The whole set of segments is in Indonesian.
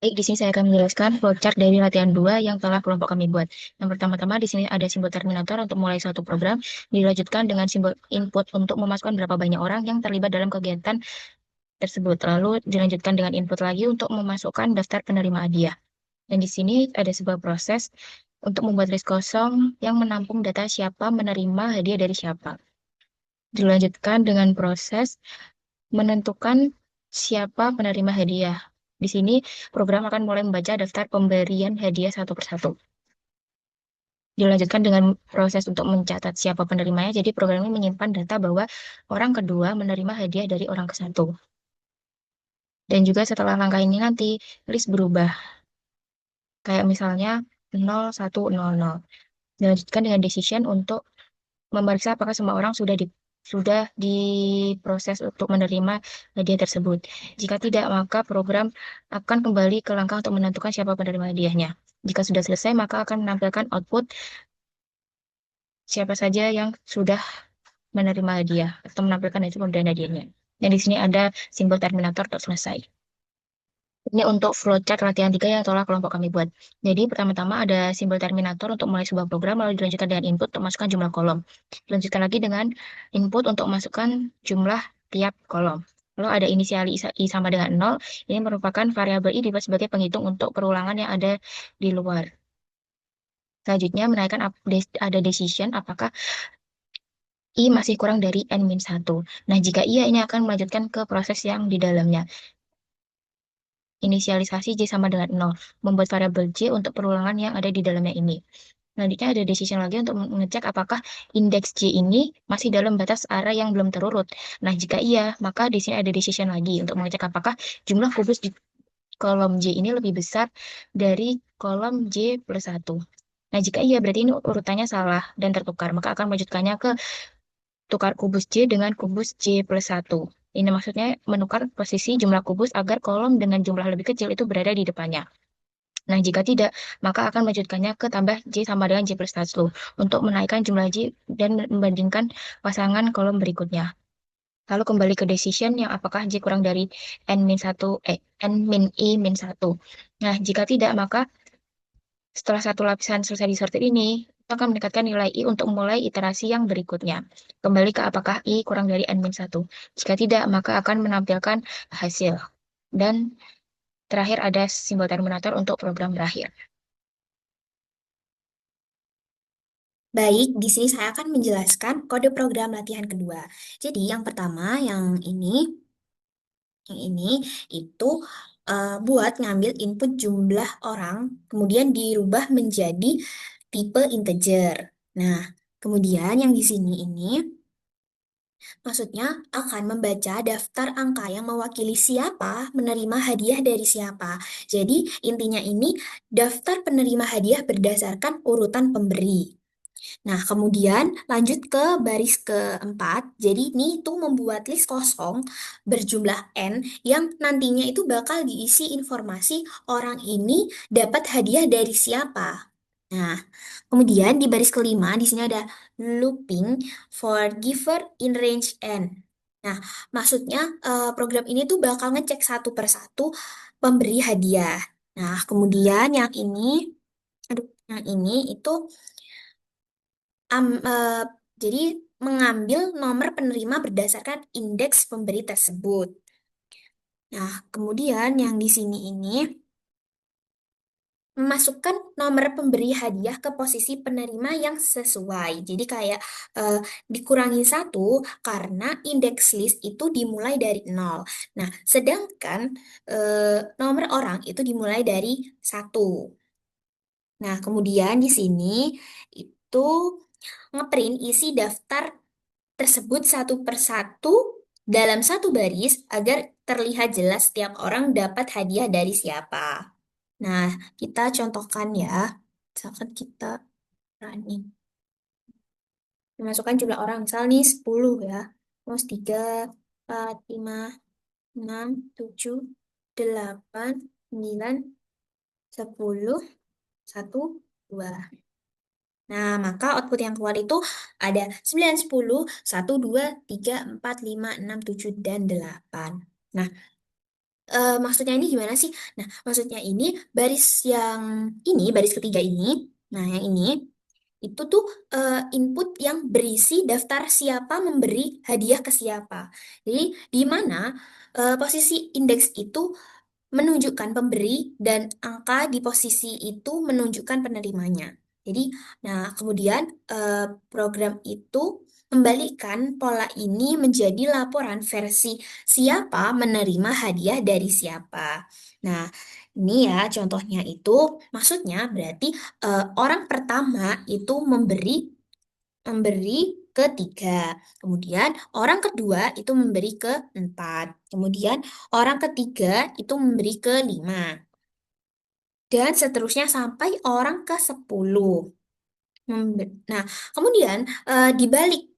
Baik, di sini saya akan menjelaskan flowchart dari latihan 2 yang telah kelompok kami buat. Yang pertama-tama di sini ada simbol terminator untuk mulai suatu program, dilanjutkan dengan simbol input untuk memasukkan berapa banyak orang yang terlibat dalam kegiatan tersebut. Lalu dilanjutkan dengan input lagi untuk memasukkan daftar penerima hadiah. Dan di sini ada sebuah proses untuk membuat list kosong yang menampung data siapa menerima hadiah dari siapa. Dilanjutkan dengan proses menentukan siapa penerima hadiah. Di sini program akan mulai membaca daftar pemberian hadiah satu persatu. Dilanjutkan dengan proses untuk mencatat siapa penerimanya. Jadi program ini menyimpan data bahwa orang kedua menerima hadiah dari orang ke satu. Dan juga setelah langkah ini nanti list berubah. Kayak misalnya 0100. Dilanjutkan dengan decision untuk memeriksa apakah semua orang sudah diproses untuk menerima hadiah tersebut. Jika tidak, maka program akan kembali ke langkah untuk menentukan siapa penerima hadiahnya. Jika sudah selesai, maka akan menampilkan output siapa saja yang sudah menerima hadiah atau menampilkan itu pemberian hadiahnya. Dan di sini ada simbol terminator untuk selesai. Ini untuk flowchart latihan 3 yang telah kelompok kami buat. Jadi pertama-tama ada simbol terminator untuk mulai sebuah program, lalu dilanjutkan dengan input untuk masukkan jumlah kolom. Dilanjutkan lagi dengan input untuk masukkan jumlah tiap kolom. Lalu ada inisial I sama dengan 0. Ini merupakan variabel I dibuat sebagai penghitung untuk perulangan yang ada di luar. Selanjutnya menaikkan ada decision apakah I masih kurang dari N-1. Nah, jika iya, ini akan melanjutkan ke proses yang di dalamnya. Inisialisasi J sama dengan 0, membuat variabel J untuk perulangan yang ada di dalamnya ini. Selanjutnya ada decision lagi untuk mengecek apakah indeks J ini masih dalam batas array yang belum terurut. Nah, jika iya, maka di sini ada decision lagi untuk mengecek apakah jumlah kubus di kolom J ini lebih besar dari kolom J plus 1. Nah, jika iya, berarti ini urutannya salah dan tertukar. Maka akan melanjutkannya ke tukar kubus J dengan kubus J plus 1. Ini maksudnya menukar posisi jumlah kubus agar kolom dengan jumlah lebih kecil itu berada di depannya. Nah, jika tidak, maka akan melanjutkannya ke tambah J sama dengan J plus 1 untuk menaikkan jumlah J dan membandingkan pasangan kolom berikutnya. Lalu kembali ke decision yang apakah J kurang dari N min I min 1. Nah, jika tidak, maka setelah satu lapisan selesai disortir ini, kita akan meningkatkan nilai I untuk memulai iterasi yang berikutnya. Kembali ke apakah I kurang dari N-1. Jika tidak, maka akan menampilkan hasil. Dan terakhir ada simbol terminator untuk program berakhir. Baik, di sini saya akan menjelaskan kode program latihan kedua. Jadi, yang pertama, yang ini itu buat ngambil input jumlah orang, kemudian dirubah menjadi tipe integer. Nah, kemudian yang di sini ini maksudnya akan membaca daftar angka yang mewakili siapa menerima hadiah dari siapa. Jadi, intinya ini daftar penerima hadiah berdasarkan urutan pemberi. Nah, kemudian lanjut ke baris keempat. Jadi ini tuh membuat list kosong berjumlah N yang nantinya itu bakal diisi informasi orang ini dapat hadiah dari siapa. Nah, kemudian di baris kelima di sini ada looping for giver in range N. Nah, maksudnya program ini tuh bakal ngecek satu persatu pemberi hadiah. Nah, kemudian yang ini itu Am- eh, jadi mengambil nomor penerima berdasarkan indeks pemberi tersebut. Nah, kemudian yang di sini ini memasukkan nomor pemberi hadiah ke posisi penerima yang sesuai. Jadi kayak eh, dikurangi satu karena indeks list itu dimulai dari nol. Nah, sedangkan nomor orang itu dimulai dari satu. Nah, kemudian di sini itu ngeprint isi daftar tersebut satu persatu dalam satu baris agar terlihat jelas setiap orang dapat hadiah dari siapa. Nah, kita contohkan ya. Misalkan kita running. Memasukkan jumlah orang. Misal nih 10 ya. Terus 3, 4, 5, 6, 7, 8, 9, 10, 1, 2. Nah, maka output yang keluar itu ada 9, 10, 1, 2, 3, 4, 5, 6, 7, dan 8. Nah, Maksudnya ini gimana sih? Nah, maksudnya ini baris ketiga ini, nah yang ini itu tuh input yang berisi daftar siapa memberi hadiah ke siapa. Jadi di mana posisi indeks itu menunjukkan pemberi dan angka di posisi itu menunjukkan penerimanya. Jadi, nah kemudian program itu membalikkan pola ini menjadi laporan versi siapa menerima hadiah dari siapa. Nah, ini ya contohnya itu maksudnya berarti orang pertama itu memberi ke tiga, kemudian orang kedua itu memberi ke empat, kemudian orang ketiga itu memberi ke lima, dan seterusnya sampai orang ke 10. Nah, kemudian dibalik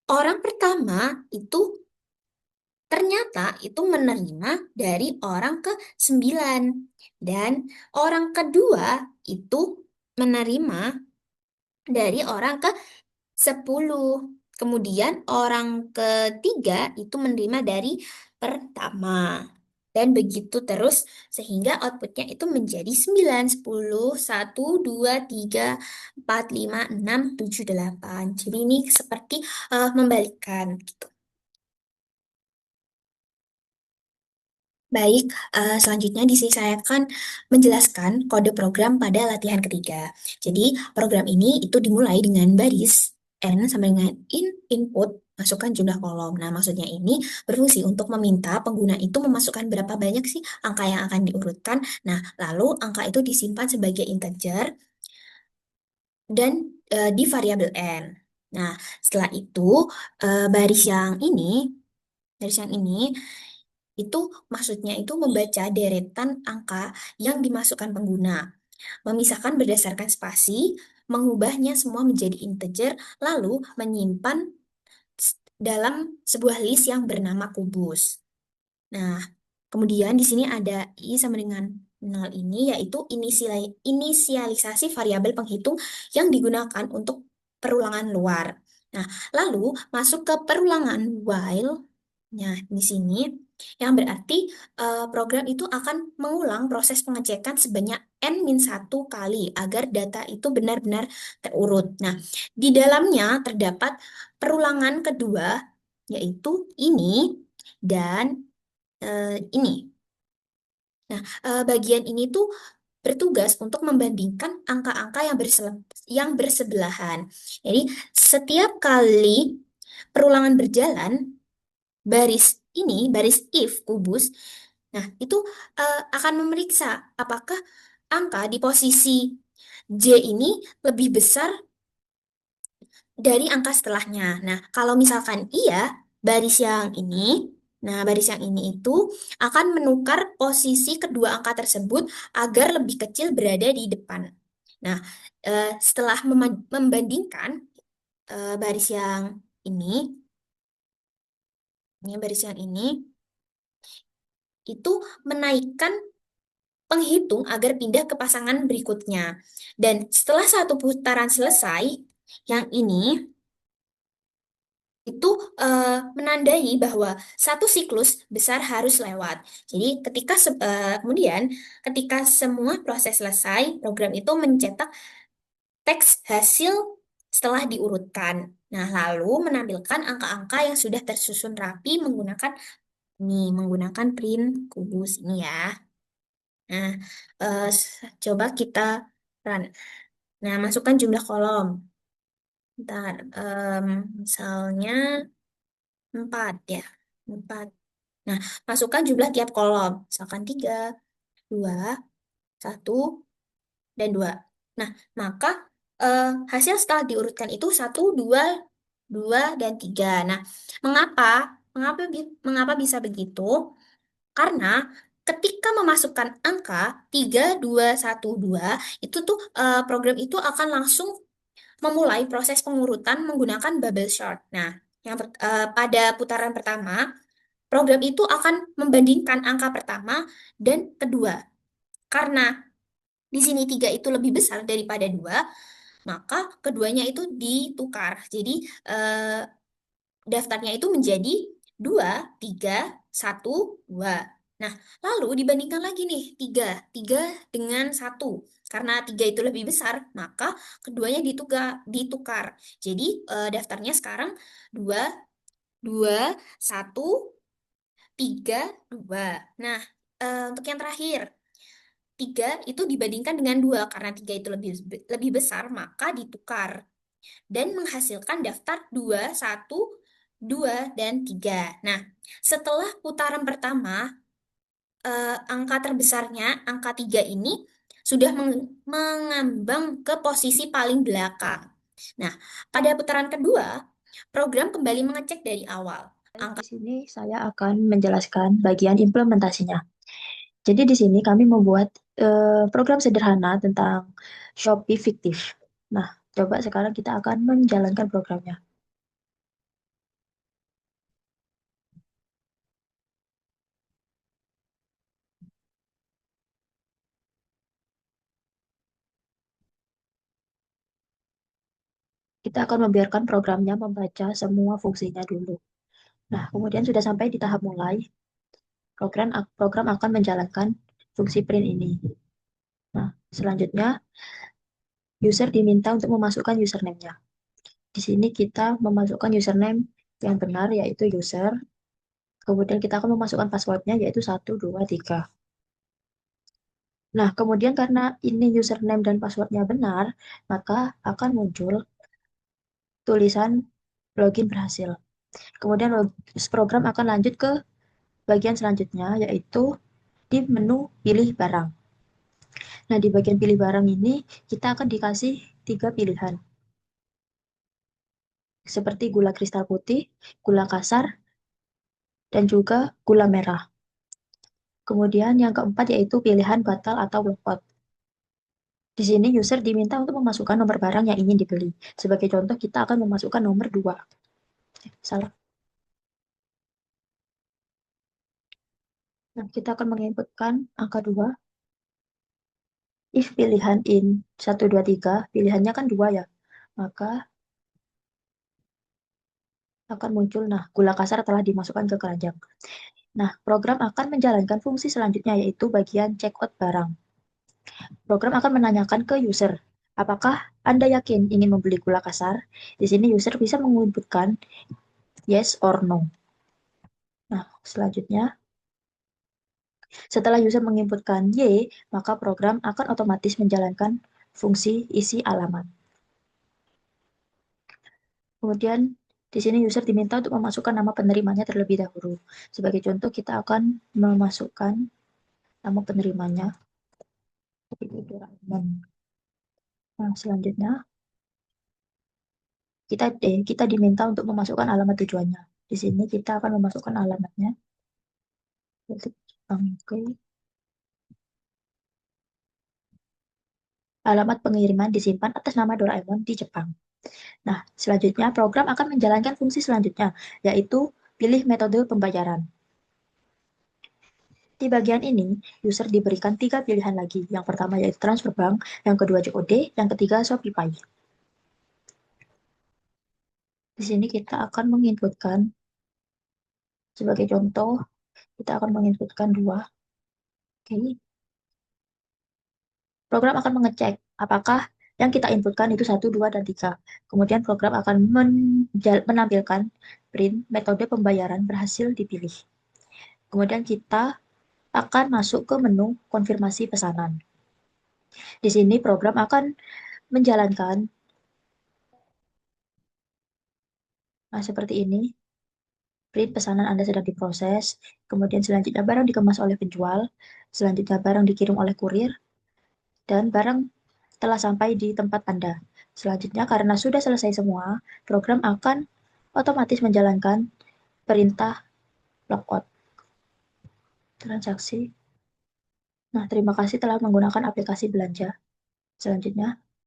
orang pertama itu ternyata itu menerima dari orang ke 9, dan orang kedua itu menerima dari orang ke 10. Kemudian orang ketiga itu menerima dari pertama. Dan begitu terus sehingga outputnya itu menjadi 9, 10, 1, 2, 3, 4, 5, 6, 7, 8. Jadi ini seperti membalikkan gitu. Baik, selanjutnya di sini saya akan menjelaskan kode program pada latihan ketiga. Jadi, program ini itu dimulai dengan baris N sampai dengan input, masukkan jumlah kolom. Nah, maksudnya ini berfungsi untuk meminta pengguna itu memasukkan berapa banyak sih angka yang akan diurutkan. Nah, lalu angka itu disimpan sebagai integer dan di variabel N. Nah, setelah itu baris yang ini itu maksudnya itu membaca deretan angka yang dimasukkan pengguna, memisahkan berdasarkan spasi, mengubahnya semua menjadi integer, lalu menyimpan dalam sebuah list yang bernama kubus. Nah, kemudian di sini ada I sama dengan 0 ini, yaitu inisialisasi variabel penghitung yang digunakan untuk perulangan luar. Nah, lalu masuk ke perulangan while. Nah, di sini yang berarti program itu akan mengulang proses pengecekan sebanyak n-1 kali agar data itu benar-benar terurut. Nah, di dalamnya terdapat perulangan kedua, yaitu ini dan ini. Nah, bagian ini tuh bertugas untuk membandingkan angka-angka yang bersebelahan. Jadi, setiap kali perulangan berjalan, baris if kubus, nah itu akan memeriksa apakah angka di posisi J ini lebih besar dari angka setelahnya. Nah, kalau misalkan iya, baris yang ini, baris yang ini itu akan menukar posisi kedua angka tersebut agar lebih kecil berada di depan. Nah, setelah membandingkan baris yang ini, baris yang ini, itu menaikkan penghitung agar pindah ke pasangan berikutnya. Dan setelah satu putaran selesai, yang ini itu menandai bahwa satu siklus besar harus lewat. Jadi kemudian ketika semua proses selesai, program itu mencetak teks hasil setelah diurutkan. Nah, lalu menampilkan angka-angka yang sudah tersusun rapi menggunakan print kubus ini ya. Nah, coba kita run. Nah, masukkan jumlah kolom. Bentar, misalnya 4 ya. 4. Nah, masukkan jumlah tiap kolom. Misalkan 3, 2, 1, dan 2. Nah, maka hasil setelah diurutkan itu 1, 2, 2, dan 3. Nah, mengapa? Mengapa bisa begitu? Karena ketika memasukkan angka 3, 2, 1, 2, itu tuh program itu akan langsung memulai proses pengurutan menggunakan bubble chart. Nah, pada putaran pertama, program itu akan membandingkan angka pertama dan kedua. Karena di sini 3 itu lebih besar daripada 2, maka keduanya itu ditukar. Jadi, daftarnya itu menjadi 2, 3, 1, 2. Nah, lalu dibandingkan lagi nih, 3. 3 dengan 1. Karena 3 itu lebih besar, maka keduanya ditukar. Jadi, daftarnya sekarang 2, 2, 1, 3, 2. Nah, untuk yang terakhir, 3 itu dibandingkan dengan 2. Karena 3 itu lebih besar, maka ditukar. Dan menghasilkan daftar 2, 1, 2, dan 3. Nah, setelah putaran pertama, angka terbesarnya, angka 3 ini, sudah mengambang ke posisi paling belakang. Nah, pada putaran kedua, program kembali mengecek dari awal. Baik, di sini saya akan menjelaskan bagian implementasinya. Jadi di sini kami membuat program sederhana tentang Shopee fiktif. Nah, coba sekarang kita akan menjalankan programnya. Kita akan membiarkan programnya membaca semua fungsinya dulu. Nah, kemudian sudah sampai di tahap mulai, program akan menjalankan fungsi print ini. Nah, selanjutnya user diminta untuk memasukkan username-nya. Di sini kita memasukkan username yang benar, yaitu user. Kemudian kita akan memasukkan passwordnya, yaitu 123. Nah, kemudian karena ini username dan passwordnya benar, maka akan muncul tulisan login berhasil. Kemudian program akan lanjut ke bagian selanjutnya, yaitu di menu pilih barang. Nah, di bagian pilih barang ini, kita akan dikasih 3 pilihan, seperti gula kristal putih, gula kasar, dan juga gula merah. Kemudian yang keempat yaitu pilihan batal atau walkout. Di sini user diminta untuk memasukkan nomor barang yang ingin dibeli. Sebagai contoh, kita akan memasukkan nomor 2. Salah. Nah, kita akan menginputkan angka 2. If pilihan in 1, 2, 3, pilihannya kan 2 ya. Maka akan muncul, nah, gula kasar telah dimasukkan ke keranjang. Nah, program akan menjalankan fungsi selanjutnya yaitu bagian checkout barang. Program akan menanyakan ke user, apakah Anda yakin ingin membeli gula kasar? Di sini user bisa menginputkan yes or no. Nah, selanjutnya, setelah user menginputkan Y, maka program akan otomatis menjalankan fungsi isi alamat. Kemudian, di sini user diminta untuk memasukkan nama penerimanya terlebih dahulu. Sebagai contoh, kita akan memasukkan nama penerimanya. Nah, selanjutnya, kita diminta untuk memasukkan alamat tujuannya. Di sini kita akan memasukkan alamatnya. Oke. Alamat pengiriman disimpan atas nama Doraemon di Jepang. Nah, selanjutnya program akan menjalankan fungsi selanjutnya, yaitu pilih metode pembayaran. Di bagian ini, user diberikan 3 pilihan lagi. Yang pertama yaitu transfer bank, yang kedua COD, yang ketiga Shopee. Di sini kita akan menginputkan, sebagai contoh, kita akan menginputkan 2. Oke. Program akan mengecek apakah yang kita inputkan itu 1, 2, dan 3. Kemudian program akan menampilkan print metode pembayaran berhasil dipilih. Kemudian kita akan masuk ke menu konfirmasi pesanan. Di sini program akan menjalankan, nah seperti ini, print pesanan Anda sedang diproses, kemudian selanjutnya barang dikemas oleh penjual, selanjutnya barang dikirim oleh kurir, dan barang telah sampai di tempat Anda. Selanjutnya, karena sudah selesai semua, program akan otomatis menjalankan perintah logout transaksi. Nah, terima kasih telah menggunakan aplikasi belanja. Selanjutnya,